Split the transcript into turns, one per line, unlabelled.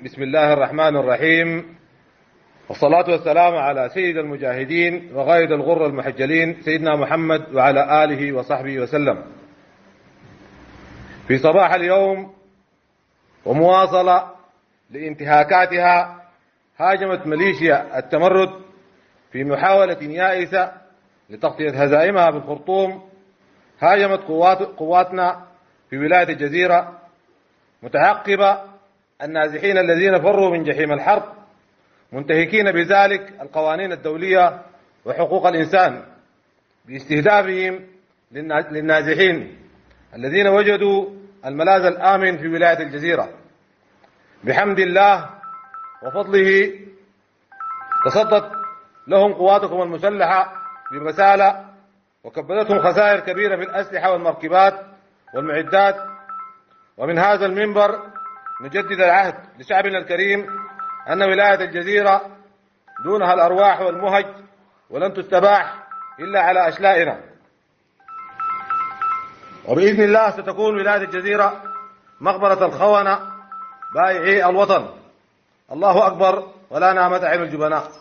بسم الله الرحمن الرحيم، والصلاة والسلام على سيد المجاهدين وغاية الغر المحجلين سيدنا محمد وعلى آله وصحبه وسلم. في صباح اليوم ومواصلة لانتهاكاتها، هاجمت ميليشيا التمرد في محاولة يائسة لتغطية هزائمها بالخرطوم. هاجمت قواتنا في ولاية الجزيرة متعقبة النازحين الذين فروا من جحيم الحرب، منتهكين بذلك القوانين الدولية وحقوق الإنسان باستهدافهم للنازحين الذين وجدوا الملاذ الآمن في ولاية الجزيرة. بحمد الله وفضله تصدت لهم قواتكم المسلحة برسالة، وكبدتهم خسائر كبيرة في الأسلحة والمركبات والمعدات. ومن هذا المنبر نجدد العهد لشعبنا الكريم أن ولاية الجزيرة دونها الأرواح والمهج، ولن تستباح إلا على أشلائنا. وبإذن الله ستكون ولاية الجزيرة مقبرة الخونة بائعي الوطن. الله أكبر ولا نامت عين الجبناء.